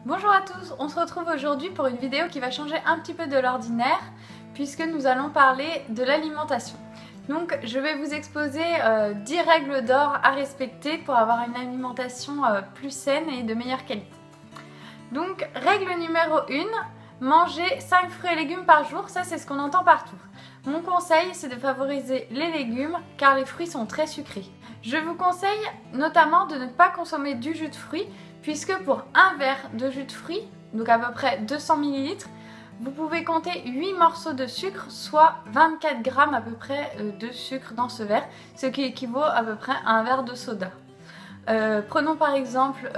Bonjour à tous, on se retrouve aujourd'hui pour une vidéo qui va changer un petit peu de l'ordinaire puisque nous allons parler de l'alimentation. Donc je vais vous exposer 10 règles d'or à respecter pour avoir une alimentation plus saine et de meilleure qualité. Donc règle numéro 1, manger 5 fruits et légumes par jour, ça c'est ce qu'on entend partout. Mon conseil c'est de favoriser les légumes car les fruits sont très sucrés. Je vous conseille notamment de ne pas consommer du jus de fruits puisque pour un verre de jus de fruits, donc à peu près 200 ml, vous pouvez compter 8 morceaux de sucre, soit 24 grammes à peu près de sucre dans ce verre, ce qui équivaut à peu près à un verre de soda. Prenons par exemple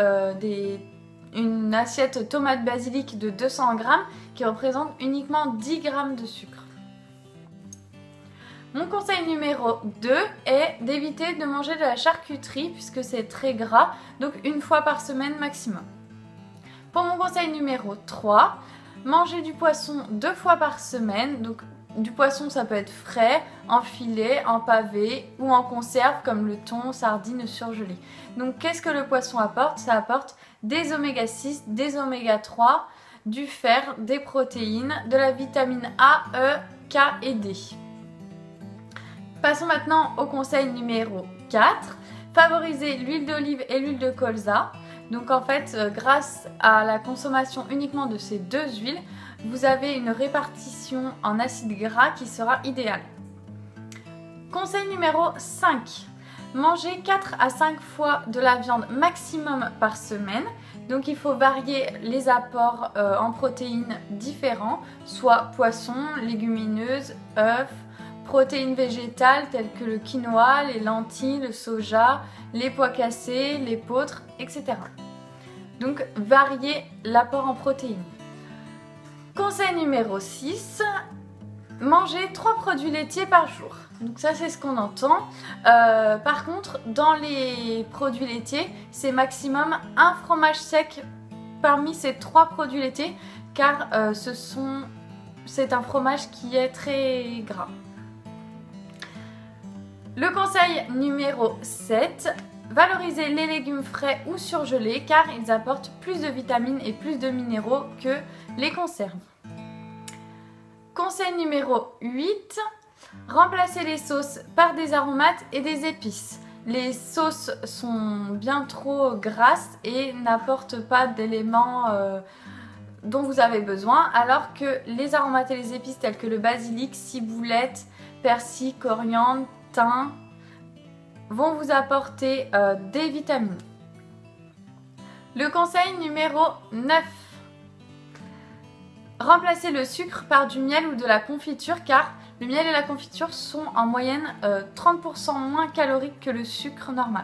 une assiette tomate basilic de 200 grammes qui représente uniquement 10 grammes de sucre. Mon conseil numéro 2 est d'éviter de manger de la charcuterie puisque c'est très gras, donc une fois par semaine maximum. Pour mon conseil numéro 3, manger du poisson 2 fois par semaine, donc du poisson ça peut être frais, en filet, en pavé ou en conserve comme le thon, sardines surgelées. Donc qu'est-ce que le poisson apporte? Ça apporte des oméga 6, des oméga 3, du fer, des protéines, de la vitamine A, E, K et D. Passons maintenant au conseil numéro 4, favoriser l'huile d'olive et l'huile de colza. Donc en fait, grâce à la consommation uniquement de ces deux huiles, vous avez une répartition en acides gras qui sera idéale. Conseil numéro 5, manger 4 à 5 fois de la viande maximum par semaine. Donc il faut varier les apports en protéines différents, soit poisson, légumineuses, œufs, protéines végétales telles que le quinoa, les lentilles, le soja, les pois cassés, l'épeautre, etc. Donc varier l'apport en protéines. Conseil numéro 6, manger 3 produits laitiers par jour. Donc ça c'est ce qu'on entend. Par contre, dans les produits laitiers, c'est maximum un fromage sec parmi ces 3 produits laitiers car c'est un fromage qui est très gras. Le conseil numéro 7, valoriser les légumes frais ou surgelés car ils apportent plus de vitamines et plus de minéraux que les conserves. Conseil numéro 8, remplacer les sauces par des aromates et des épices. Les sauces sont bien trop grasses et n'apportent pas d'éléments dont vous avez besoin, alors que les aromates et les épices tels que le basilic, ciboulette, persil, coriandre, thym vont vous apporter des vitamines. Le conseil numéro 9, remplacer le sucre par du miel ou de la confiture car le miel et la confiture sont en moyenne 30% moins caloriques que le sucre normal.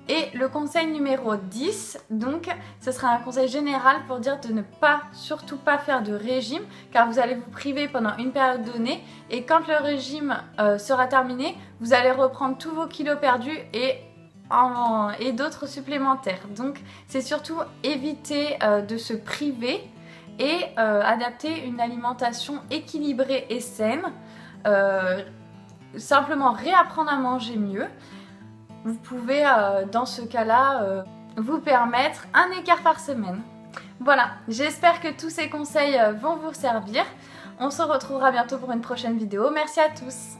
Et le conseil numéro 10, donc ce sera un conseil général pour dire de ne surtout pas faire de régime car vous allez vous priver pendant une période donnée et quand le régime sera terminé, vous allez reprendre tous vos kilos perdus et d'autres supplémentaires. Donc c'est surtout éviter de se priver et adapter une alimentation équilibrée et saine, simplement réapprendre à manger mieux. Vous pouvez dans ce cas-là vous permettre un écart par semaine. Voilà, j'espère que tous ces conseils vont vous servir. On se retrouvera bientôt pour une prochaine vidéo. Merci à tous.